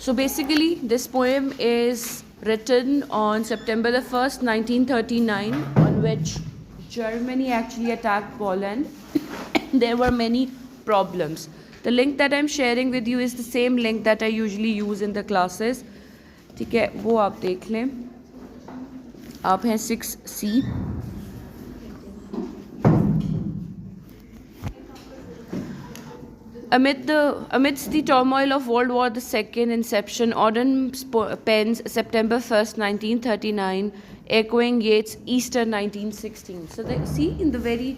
So basically, this poem is written on September the 1st, 1939, on which Germany actually attacked Poland. There were many problems. The link that I'm sharing with you is the same link that I usually use in the classes. ठीक है, वो आप देख लें. आप हैं 6C. Amidst the turmoil of World War II inception, Auden pens September 1st, 1939, echoing Yeats' Easter 1916. So see, in the very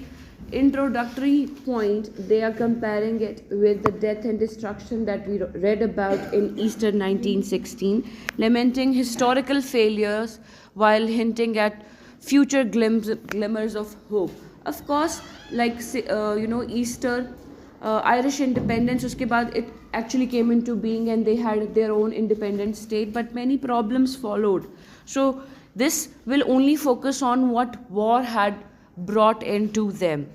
introductory point, they are comparing it with the death and destruction that we read about in Easter 1916, lamenting historical failures while hinting at future glimmers of hope. Of course, like Easter, Irish independence, uske baad it actually came into being and they had their own independent state, but many problems followed. So this will only focus on what war had brought into them.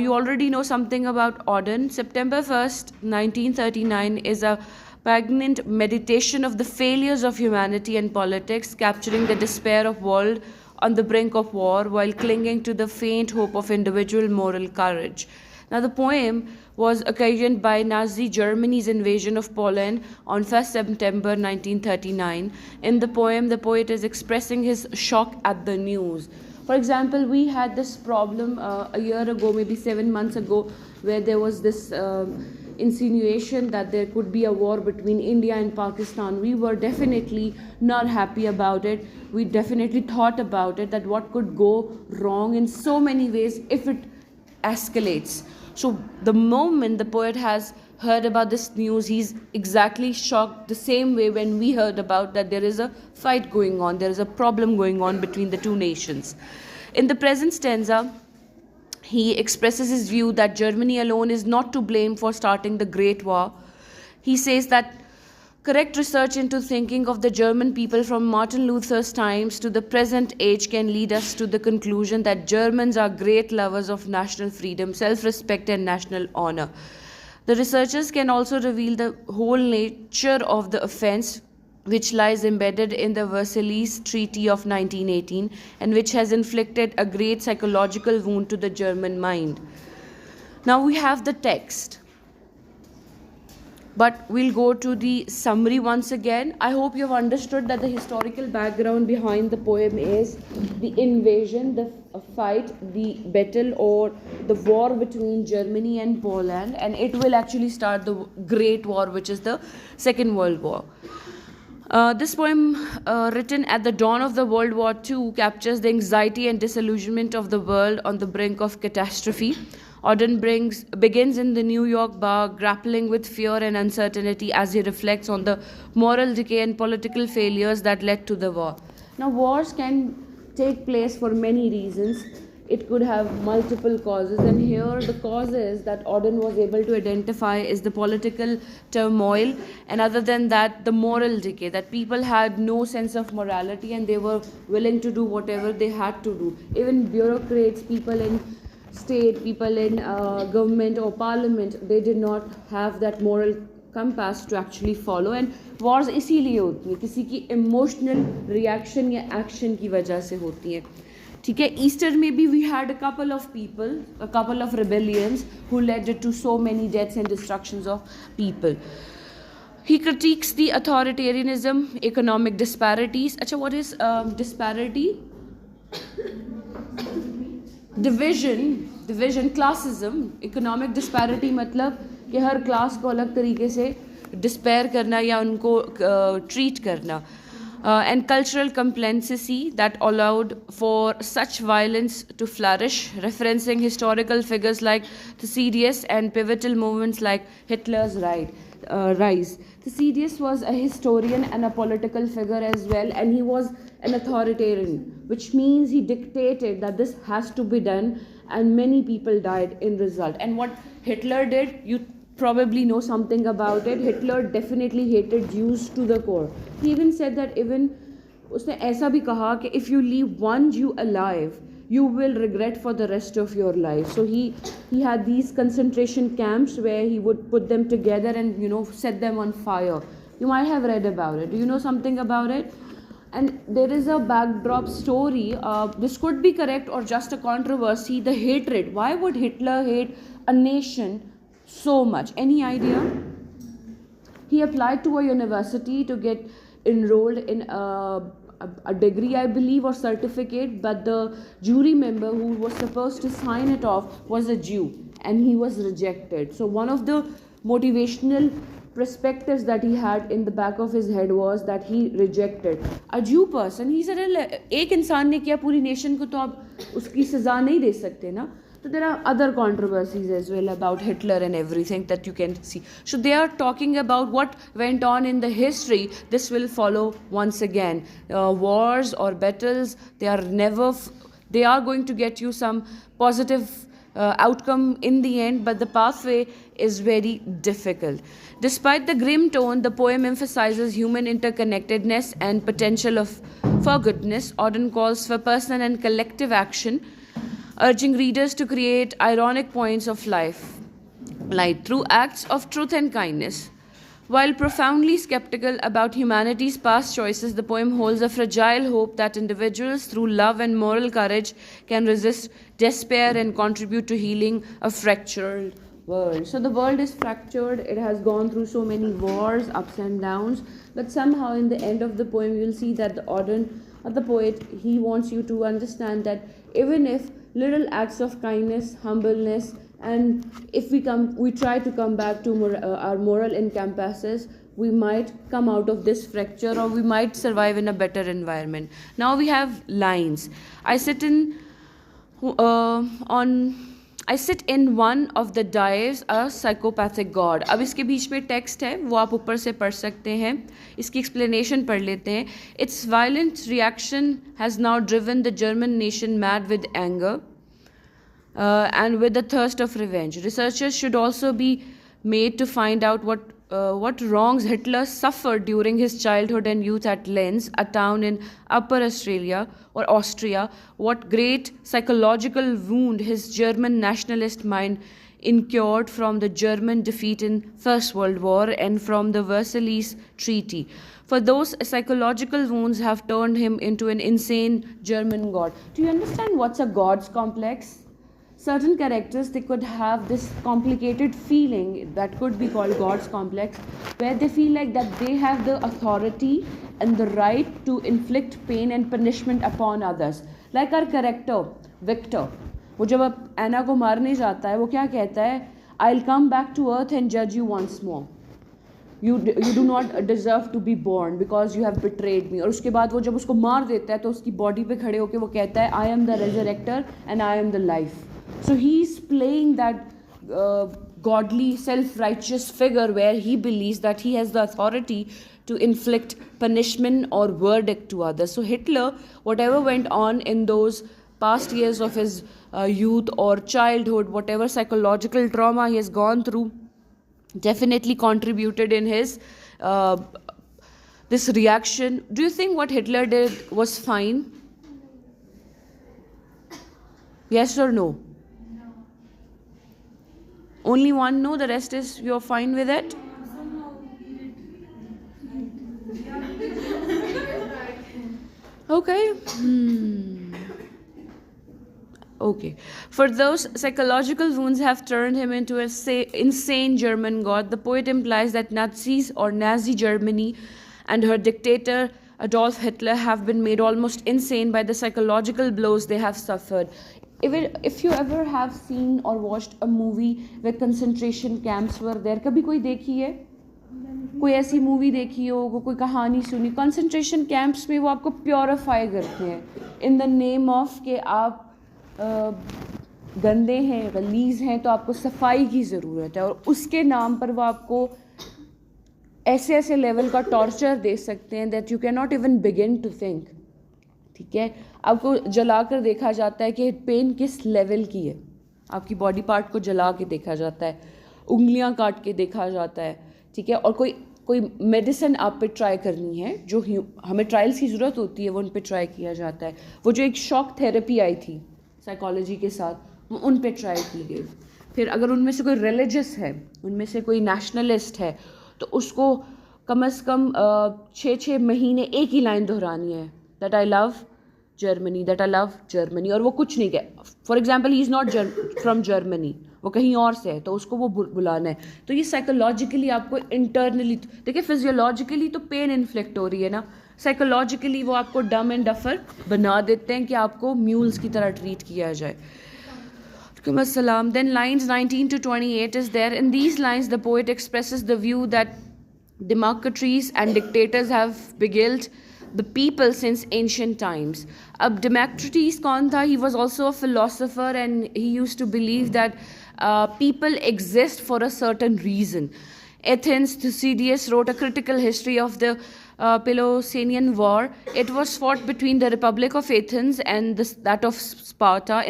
You already know something about Auden. September 1st, 1939 is a poignant meditation of the failures of humanity and politics, capturing the despair of world on the brink of war while clinging to the faint hope of individual moral courage. Now, the poem was occasioned by Nazi Germany's invasion of Poland on 1st September 1939. In the poem, the poet is expressing his shock at the news. For example, we had this problem a year ago, maybe 7 months ago, where there was this insinuation that there could be a war between India and Pakistan. We were definitely not happy about it. We definitely thought about it, that what could go wrong in so many ways if it escalates. So the moment the poet has heard about this news, he's exactly shocked the same way when we heard about that there is a fight going on, there is a problem going on between the two nations. In the present stanza, he expresses his view that Germany alone is not to blame for starting the Great War. He says that correct research into thinking of the German people from Martin Luther's times to the present age can lead us to the conclusion that Germans are great lovers of national freedom, self-respect and national honor. The researchers can also reveal the whole nature of the offense which lies embedded in the Versailles Treaty of 1918 and which has inflicted a great psychological wound to the German mind. Now we have the text. But we'll go to the summary once again. I hope you've understood that the historical background behind the poem is the invasion, the fight, the battle or the war between Germany and Poland, and it will actually start the Great War, which is the Second World War. This poem, written at the dawn of the World War II, captures the anxiety and disillusionment of the world on the brink of catastrophe. Auden begins in the New York bar, grappling with fear and uncertainty as he reflects on the moral decay and political failures that led to the war. Now, wars can take place for many reasons. It could have multiple causes, and here the causes that Auden was able to identify is the political turmoil, and other than that, the moral decay, that people had no sense of morality and they were willing to do whatever they had to do. Even bureaucrats, people in state, people in government or parliament, they did not have that moral compass to actually follow, and wars इसीलिए होती हैं, किसी की emotional reaction या action की वजह से होती हैं. ठीक है, Easter में भी we had a couple of people, a couple of rebellions who led to so many deaths and destructions of people. He critiques the authoritarianism, economic disparities. अच्छा, what is disparity? Division, classism. Economic disparity मतलब कि हर class को अलग तरीके से despair करना या उनको ट्रीट करना. And cultural complacency that allowed for such violence to flourish, referencing historical figures like Thucydides and pivotal movements like Hitler's rise. Thucydides was a historian and a political figure as well, and he was an authoritarian, which means he dictated that this has to be done, and many people died in result. And what Hitler did, you probably know something about it. Hitler definitely hated Jews to the core. He even said that उसने ऐसा भी कहा कि if you leave one Jew alive, you will regret for the rest of your life. So he had these concentration camps where he would put them together and set them on fire You might have read about it. Do you know something about it? And there is a backdrop story. This could be correct or just a controversy. The hatred. Why would Hitler hate a nation so much? Any idea? He applied to a university to get enrolled in a degree, I believe, or certificate, but the jury member who was supposed to sign it off was a Jew, and he was rejected. So one of the motivational perspectives that he had in the back of his head was that he rejected a Jew person. He said, एक इंसान ने किया पूरी nation को, तो आप उसकी सजा नहीं दे सकते ना. So there are other controversies as well about Hitler and everything that you can see. So they are talking about what went on in the history. This will follow once again. Wars or battles, they are never, they are going to get you some positive outcome in the end, but the pathway is very difficult. Despite the grim tone, the poem emphasizes human interconnectedness and potential for goodness. Auden calls for personal and collective action, urging readers to create ironic points of light through acts of truth and kindness. While profoundly skeptical about humanity's past choices, the poem holds a fragile hope that individuals, through love and moral courage, can resist despair and contribute to healing a fractured world. So the world is fractured. It has gone through so many wars, ups and downs, but somehow in the end of the poem, you'll see that the Auden, the poet, he wants you to understand that even if little acts of kindness, humbleness, and if we try to come back to our moral encompasses, we might come out of this fracture, or we might survive in a better environment. Now we have lines. I sit in one of the dives, a psychopathic god. अब इसके बीच में text है, वो आप ऊपर से पढ़ सकते हैं. इसकी एक्सप्लेनेशन पढ़ लेते हैं. Its violent reaction has now driven the German nation mad with anger and with the thirst of revenge. Researchers should also be made to find out what wrongs Hitler suffered during his childhood and youth at Linz, a town in Upper Australia or Austria, what great psychological wound his German nationalist mind incurred from the German defeat in First World War and from the Versailles Treaty. For those psychological wounds have turned him into an insane German god. Do you understand what's a god's complex? Certain characters, they could have this complicated feeling that could be called God's complex, where they feel like that they have the authority and the right to inflict pain and punishment upon others. Like our character, Victor. वो जब एना को मारने जाता है, वो क्या कहता है? I'll come back to earth and judge you once more. You do not deserve to be born because you have betrayed me. और उसके बाद वो जब उसको मार देता है, तो उसकी बॉडी पे खड़े होकर वो कहता है, I am the resurrector and I am the life. So he's playing that godly, self-righteous figure where he believes that he has the authority to inflict punishment or verdict to others. So Hitler, whatever went on in those past years of his youth or childhood, whatever psychological trauma he has gone through, definitely contributed in his this reaction. Do you think what Hitler did was fine? Yes or no? Only one no, the rest is you're fine with it? Okay. Okay. For those psychological wounds have turned him into an insane German god, the poet implies that Nazis or Nazi Germany and her dictator Adolf Hitler have been made almost insane by the psychological blows they have suffered. If you ever have seen or watched a movie where concentration camps were there, कभी कोई देखी है? कोई ऐसी movie देखी हो, कोई कहानी सुनी? कंसंट्रेशन कैंप्स में वो आपको प्योरीफाई करते हैं इन द नेम ऑफ कि आप गंदे हैं, गलीज हैं, तो आपको सफाई की ज़रूरत है, और उसके नाम पर वो आपको ऐसे ऐसे लेवल का टॉर्चर दे सकते हैं that you can not even begin to think. ठीक है, आपको जला कर देखा जाता है कि पेन किस लेवल की है, आपकी बॉडी पार्ट को जला के देखा जाता है, उंगलियां काट के देखा जाता है. ठीक है, और कोई मेडिसिन आप पे ट्राई करनी है, जो हमें ट्रायल्स की ज़रूरत होती है, वो उन पे ट्राई किया जाता है. वो जो एक शॉक थेरेपी आई थी साइकोलॉजी के साथ, वो उन पे ट्राई की गई. फिर अगर उनमें से कोई रिलीजियस है, उनमें से कोई नेशनलिस्ट है, तो उसको कम से कम 6 महीने एक ही लाइन दोहरानी है, that I love Germany, that I love Germany, और वो कुछ नहीं कहे. For example he is not from Germany, वो कहीं और से है, तो उसको वो बुलाना है. तो ये साइकोलॉजिकली आपको इंटरनली, देखिए फिजियोलॉजिकली तो पेन इन्फ्लिक्ट हो रही है ना, साइकोलॉजिकली वो आपको डम एंड डफर बना देते हैं कि आपको म्यूल्स की तरह ट्रीट किया जाए. Assalam. Then lines 19 to 28 is there. In these lines, the poet expresses the view that democracies and dictators have beguiled the people since ancient times. Democritus kaun tha? He was also a philosopher, and he used to believe that people exist for a certain reason. Athens, Thucydides wrote a critical history of the Peloponnesian War. It was fought between the Republic of Athens and that of Sparta.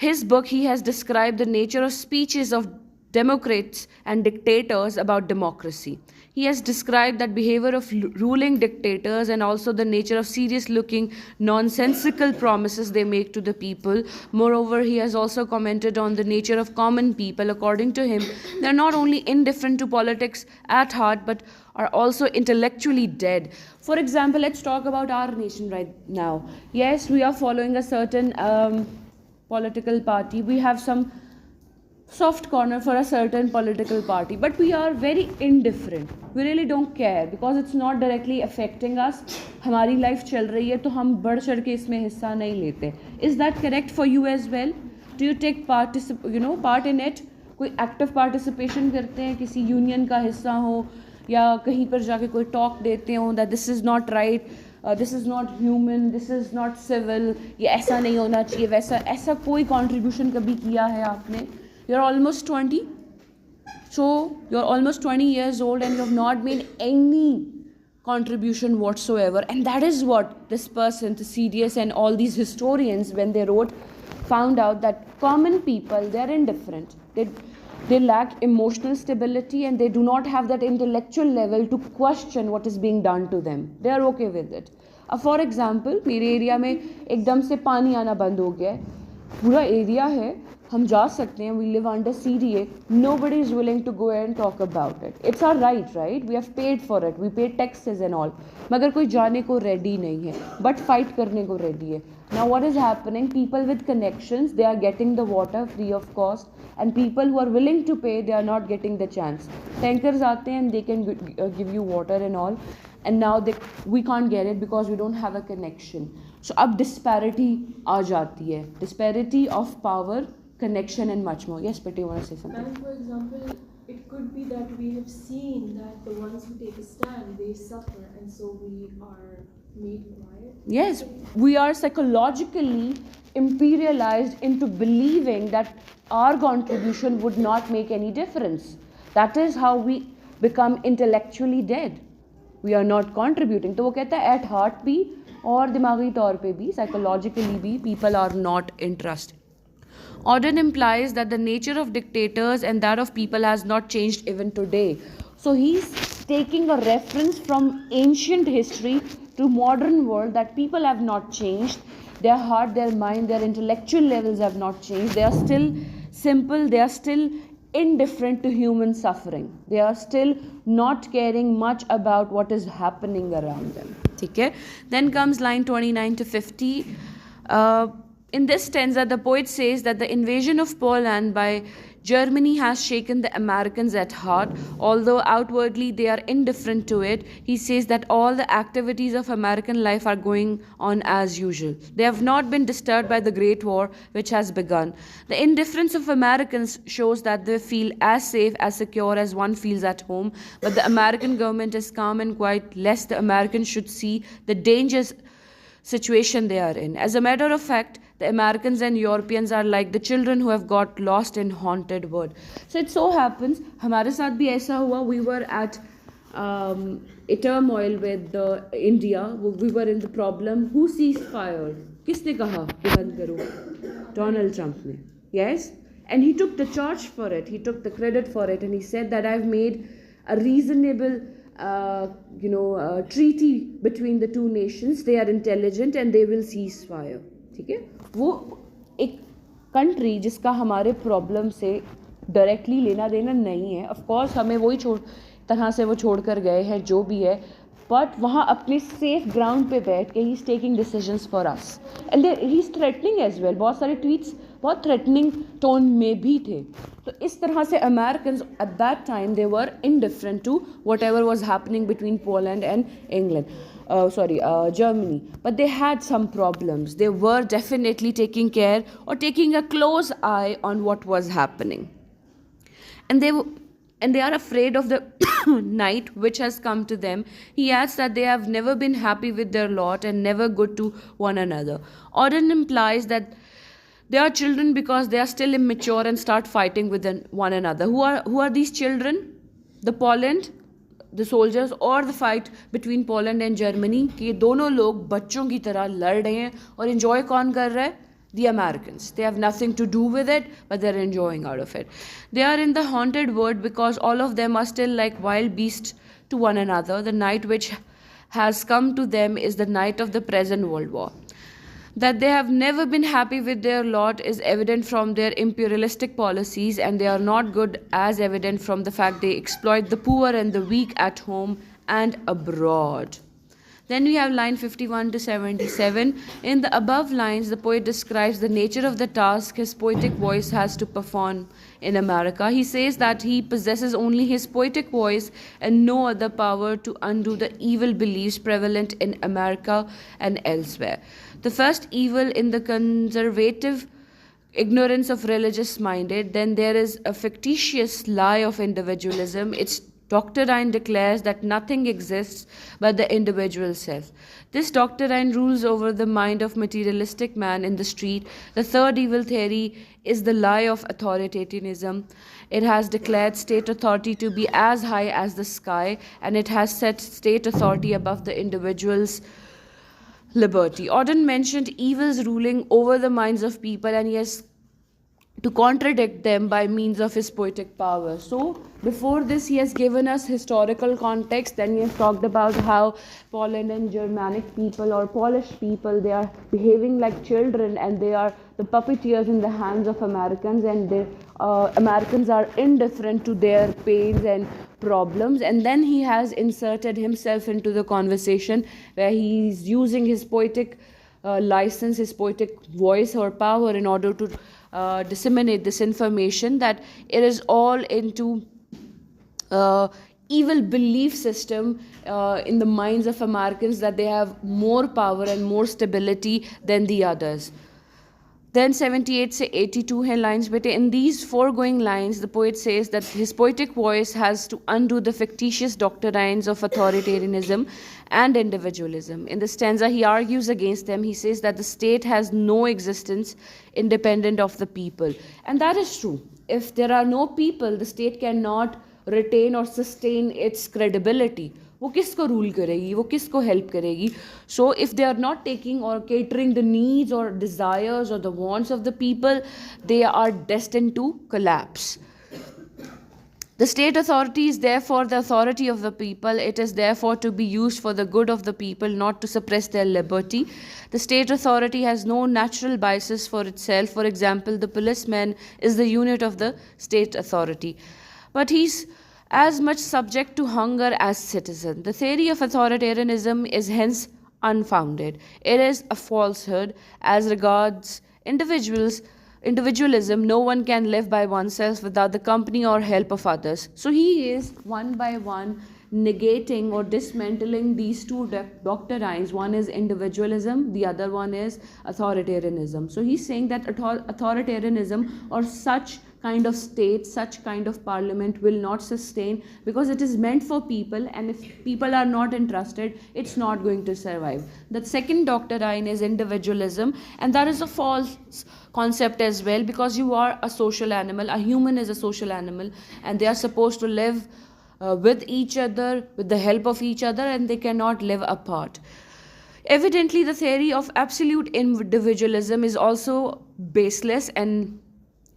His book, he has described the nature of speeches of democrats and dictators about democracy. He has described that behavior of ruling dictators and also the nature of serious looking nonsensical promises they make to the people. Moreover, he has also commented on the nature of common people. According to him, they are not only indifferent to politics at heart but are also intellectually dead. For example, let's talk about our nation right now. Yes, we are following a certain political party. We have some soft corner for a certain political party, but we are very indifferent. We really don't care because it's not directly affecting us. हमारी life चल रही है तो हम बढ़ चढ़ के इसमें हिस्सा नहीं लेते. Is that correct for you as well? Do you take part in it? कोई एक्टिव पार्टिसिपेशन करते हैं, किसी यूनियन का हिस्सा हो या कहीं पर जाके कोई टॉक देते हो that this is not right, this is not human, this is not civil, ये ऐसा नहीं होना चाहिए, वैसा, ऐसा कोई contribution कभी किया है आपने? You're almost 20, so you're almost 20 years old and you have not made any contribution whatsoever. And that is what this person, Thucydides and all these historians, when they wrote, found out that common people, they're indifferent. They lack emotional stability and they do not have that intellectual level to question what is being done to them. They are okay with it. For example, मेरे area में एकदम से पानी आना बंद हो गया है, पूरा एरिया है, हम जा सकते हैं, we live under CDA, nobody is willing to go and talk about it. It's our right? We have paid for it, we pay taxes and all. मगर कोई जाने को ready नहीं है, but fight करने को ready है. Now what is happening? People with connections, they are getting the water free of cost, and people who are willing to pay, they are not getting the chance. Tankers आते हैं and they can give you water and all, and now we can't get it because we don't have a connection. So अब disparity आ जाती है, disparity of power, connection and much more. Yes, but you want to say something? And for example, it could be that we have seen that the ones who take a stand, they suffer, and so we are made quiet. Yes, we are psychologically imperialized into believing that our contribution would not make any difference. That is how we become intellectually dead. We are not contributing. तो वो कहता है at heart भी और दिमागी तौर पे भी, psychologically भी, people are not interested. Auden implies that the nature of dictators and that of people has not changed even today. So he's taking a reference from ancient history to modern world, that people have not changed. Their heart, their mind, their intellectual levels have not changed. They are still simple. They are still indifferent to human suffering. They are still not caring much about what is happening around them. Okay? Then comes line 29 to 50. In this stanza, the poet says that the invasion of Poland by Germany has shaken the Americans at heart. Although outwardly they are indifferent to it, he says that all the activities of American life are going on as usual. They have not been disturbed by the Great War which has begun. The indifference of Americans shows that they feel as safe, as secure as one feels at home, but the American government is calm and quiet lest the Americans should see the dangerous situation they are in. As a matter of fact, the Americans and Europeans are like the children who have got lost in haunted wood. So it so happens, हमारे साथ भी ऐसा हुआ. We were at a turmoil with India. We were in the problem. Who ceased fire? किसने कहा कि बंद करो? Donald Trump ने. Yes? And he took the charge for it. He took the credit for it, and he said that I've made a reasonable treaty between the two nations. They are intelligent and they will cease fire. ठीक है, वो एक country जिसका हमारे problem से directly लेना देना नहीं है. ऑफ कोर्स हमें वही तरह से वो छोड़ कर गए हैं, जो भी है, बट वहाँ अपने सेफ ग्राउंड पे बैठ के he is taking decisions for us and he is threatening as well. बहुत सारे ट्वीट्स बहुत थ्रेटनिंग टोन में भी थे. तो इस तरह से American at that time they were indifferent to whatever was happening between Poland and England. Germany, but they had some problems. They were definitely taking care or taking a close eye on what was happening, and they are afraid of the night which has come to them. He adds that they have never been happy with their lot and never good to one another. Auden implies that they are children because they are still immature and start fighting with one another. Who are these children? The Poland, the soldiers, or the fight between Poland and Germany, कि दोनों लोग बच्चों की तरह लड़ रहे हैं. और enjoy कौन कर रहा है? The Americans. They have nothing to do with it, but they're enjoying out of it. They are in the haunted world because all of them are still like wild beasts to one another. The night which has come to them is the night of the present World War. That they have never been happy with their lot is evident from their imperialistic policies, and they are not good as evident from the fact they exploit the poor and the weak at home and abroad. Then we have line 51 to 77. In the above lines, the poet describes the nature of the task his poetic voice has to perform in America. He says that he possesses only his poetic voice and no other power to undo the evil beliefs prevalent in America and elsewhere. The first evil in the conservative ignorance of religious minded. Then there is a fictitious lie of individualism. Its doctrine declares that nothing exists but the individual self. This doctrine rules over the mind of materialistic man in the street. The third evil theory is the lie of authoritarianism. It has declared state authority to be as high as the sky, and it has set state authority above the individual's liberty. Auden mentioned evils ruling over the minds of people, and he has to contradict them by means of his poetic power. So before this he has given us historical context. Then he has talked about how Poland and Germanic people or Polish people, they are behaving like children and they are the puppeteers in the hands of Americans, and the Americans are indifferent to their pains and problems. And then he has inserted himself into the conversation where he is using his poetic license, his poetic voice or power in order to disseminate this information that it is all into evil belief system in the minds of Americans, that they have more power and more stability than the others. Then 78 से 82 है lines बेटे. In these foregoing lines, the poet says that his poetic voice has to undo the fictitious doctrines of authoritarianism and individualism. In the stanza, he argues against them. He says that the state has no existence independent of the people. And that is true. If there are no people, the state cannot retain or sustain its credibility. वो किसको rule करेगी, वो किसको help करेगी. So if they are not taking or catering the needs or desires or the wants of the people, they are destined to collapse. The state authority is therefore the authority of the people. It is therefore to be used for the good of the people, not to suppress their liberty. The state authority has no natural biases for itself. For example, the policeman is the unit of the state authority, but he's as much subject to hunger as citizen. The theory of authoritarianism is hence unfounded. It is a falsehood. As regards individualism, no one can live by oneself without the company or help of others. So he is one by one negating or dismantling these two doctrines. One is individualism, the other one is authoritarianism. So he's saying that authoritarianism or such kind of state, such kind of parliament will not sustain, because it is meant for people, and if people are not entrusted, it's not going to survive. The second doctrine is individualism, and that is a false concept as well, because you are a social animal. A human is a social animal, and they are supposed to live with each other, with the help of each other, and they cannot live apart. Evidently, the theory of absolute individualism is also baseless and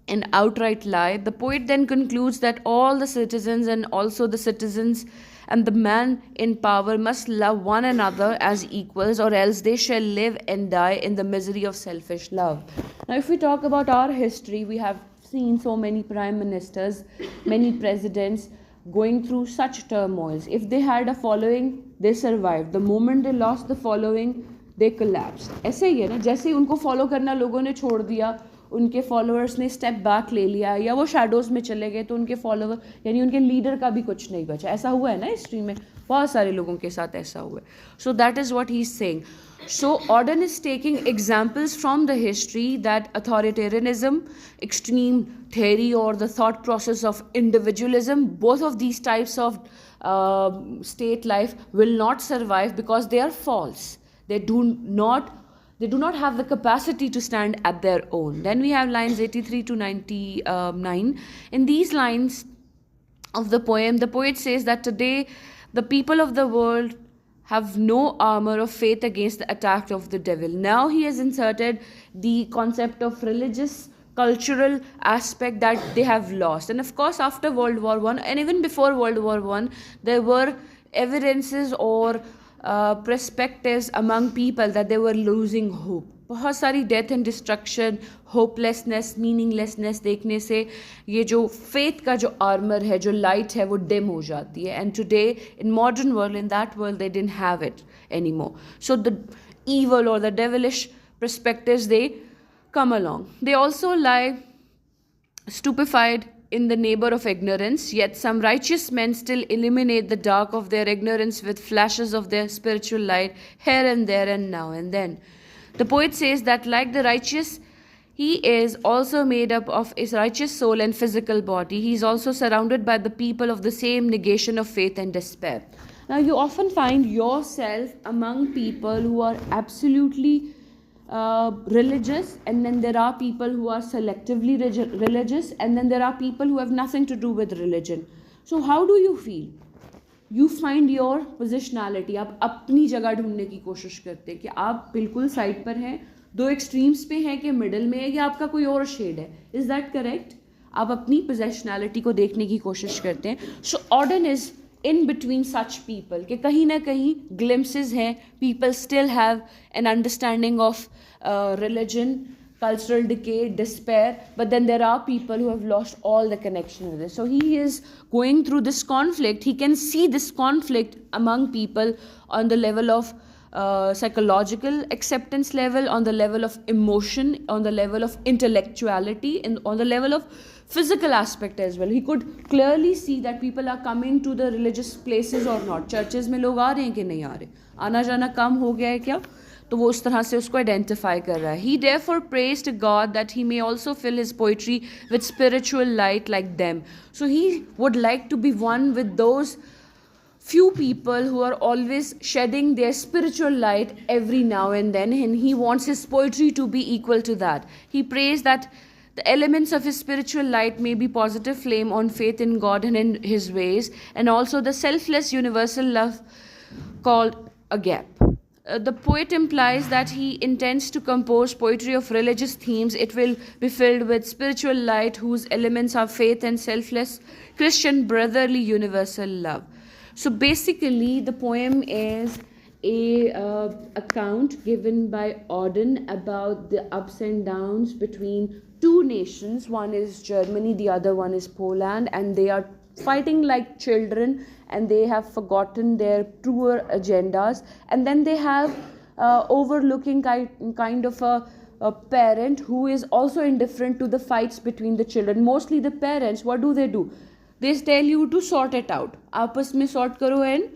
an outright lie. The poet then concludes that all the citizens and also the citizens and the man in power must love one another as equals, or else they shall live and die in the misery of selfish love. Now, if we talk about our history, we have seen so many prime ministers, many presidents, going through such turmoils. If they had a following, they survived. The moment they lost the following, they collapsed. ऐसे ही है ना, जैसे ही उनको follow करना लोगों ने छोड़ दिया, उनके फॉलोअर्स ने स्टेप बैक ले लिया या वो शैडोज़ में चले गए, तो उनके फॉलोअर यानी उनके लीडर का भी कुछ नहीं बचा. ऐसा हुआ है ना हिस्ट्री में, बहुत सारे लोगों के साथ ऐसा हुआ है. So that is what he is saying. So Auden is taking examples from the history that authoritarianism, extreme theory, or the thought process of individualism, both of these types of state life will not survive because they are false. They do not have the capacity to stand at their own. Then we have lines 83 to 99. In these lines of the poem, the poet says that today the people of the world have no armor of faith against the attack of the devil. Now he has inserted the concept of religious, cultural aspect that they have lost. And of course, after World War I, and even before World War I, there were evidences or perspectives among people that they were losing hope. बहुत सारी death and destruction, hopelessness, meaninglessness देखने से ये जो faith का जो armour है, जो लाइट है, वो डिम हो जाती है. And today in modern world, in that world, they didn't have it any more. So the evil or the devilish perspectives, they come along. They also lie stupefied in the neighbor of ignorance, yet some righteous men still illuminate the dark of their ignorance with flashes of their spiritual light here and there and now and then. The poet says that like the righteous, he is also made up of his righteous soul and physical body. He is also surrounded by the people of the same negation of faith and despair. Now you often find yourself among people who are absolutely religious, and then there are people who are selectively religious, and then there are people who have nothing to do with religion. So how do you feel? You find your पोजिशनैलिटी. आप अपनी जगह ढूंढने की कोशिश करते हैं कि आप बिल्कुल साइड पर हैं, दो एक्सट्रीम्स पे हैं, कि मिडल में है, या आपका कोई और शेड है. Is that correct? आप अपनी पोजिशनैलिटी को देखने की कोशिश करते हैं. सो ऑर्डन is in between such people, कि कहीं ना कहीं glimpses हैं, people still have an understanding of religion, cultural decay, despair, but then there are people who have lost all the connection with it. So he is going through this conflict. He can see this conflict among people on the level of psychological acceptance level, on the level of emotion, on the level of intellectuality, and on the level of physical aspect as well. He could clearly see that people are coming to the religious places or not. Churches में लोग आ रहे हैं कि नहीं आ रहे, आना जाना कम हो गया है क्या, तो वो उस तरह से उसको आइडेंटिफाई कर रहा है. He therefore prays to God that he may also fill his poetry with spiritual light like them. So he would like to be one with those few people who are always shedding their spiritual light every now and then, and he wants his poetry to be equal to that. He prays that the elements of his spiritual light may be positive flame on faith in God and in his ways, and also the selfless universal love called agape. The poet implies that he intends to compose poetry of religious themes. It will be filled with spiritual light whose elements are faith and selfless Christian brotherly universal love. So basically the poem is a account given by Auden about the ups and downs between two nations. One is Germany, the other one is Poland, and they are fighting like children, and they have forgotten their truer agendas, and then they have overlooking kind of a parent who is also indifferent to the fights between the children. Mostly the parents, what do? They tell you to sort it out, आपस में sort करो and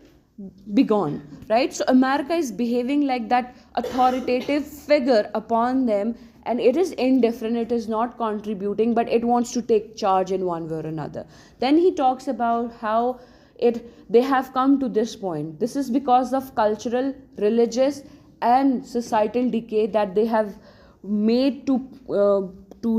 be gone, right? So America is behaving like that authoritative figure upon them, and it is indifferent, it is not contributing, but it wants to take charge in one way or another. Then he talks about how they have come to this point. This is because of cultural, religious, and societal decay that they have made to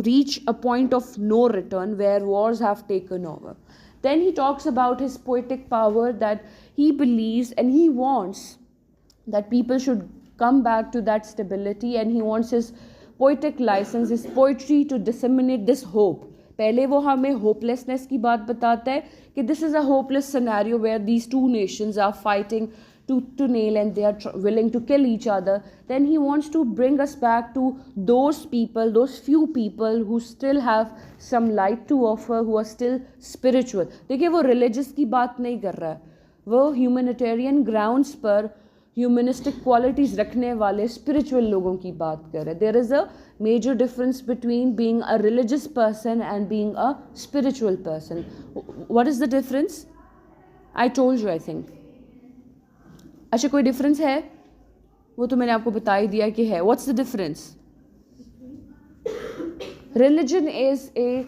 reach a point of no return where wars have taken over. Then he talks about his poetic power, that he believes and he wants that people should come back to that stability, and he wants his poetic license, his poetry to disseminate this hope. पहले वो हमें hopelessness की बात बताता है कि this is a hopeless scenario where these two nations are fighting tooth to nail and they are willing to kill each other, then he wants to bring us back to those people, those few people who still have some light to offer, who are still spiritual. देखिए वो religious की बात नहीं कर रहा है, वो humanitarian grounds पर humanistic qualities रखने वाले spiritual लोगों की बात कर रहे हैं. There is a major difference between being a religious person and being a spiritual person. What is the difference? I told you, I think. अच्छा कोई डिफरेंस है? वो तो मैंने आपको बता ही दिया कि है. What's the difference? Religion is a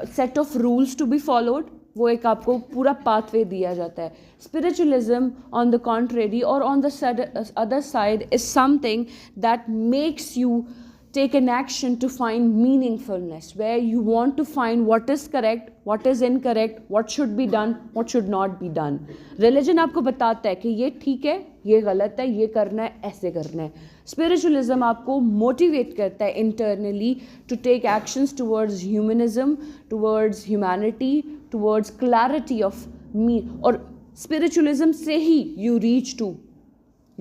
set of rules to be followed. वो एक आपको पूरा pathway दिया जाता है. Spiritualism, on the contrary, or on the other side, is something that makes you take an action to find meaningfulness, where you want to find what is correct, what is incorrect, what should be done, what should not be done. Religion आपको बताता है कि ये ठीक है, ये गलत है, ये करना है, ऐसे करना है. Spiritualism आपको motivate करता है internally to take actions towards humanism, towards humanity, towards clarity of me. और spiritualism से ही you reach to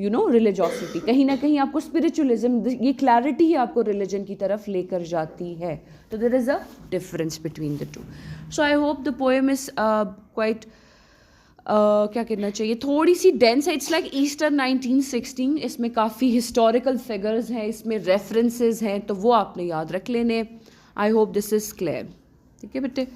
religiosity. कहीं ना कहीं आपको spiritualism, ये clarity ही आपको religion की तरफ लेकर जाती है. तो there is a difference between the two. So I hope the poem is quite क्या कहना चाहिए, थोड़ी सी dense है. It's like Easter 1916. इसमें काफ़ी historical figures हैं, इसमें references हैं, तो वो आपने याद रख लेने. I hope this is clear. ठीक है बेटे.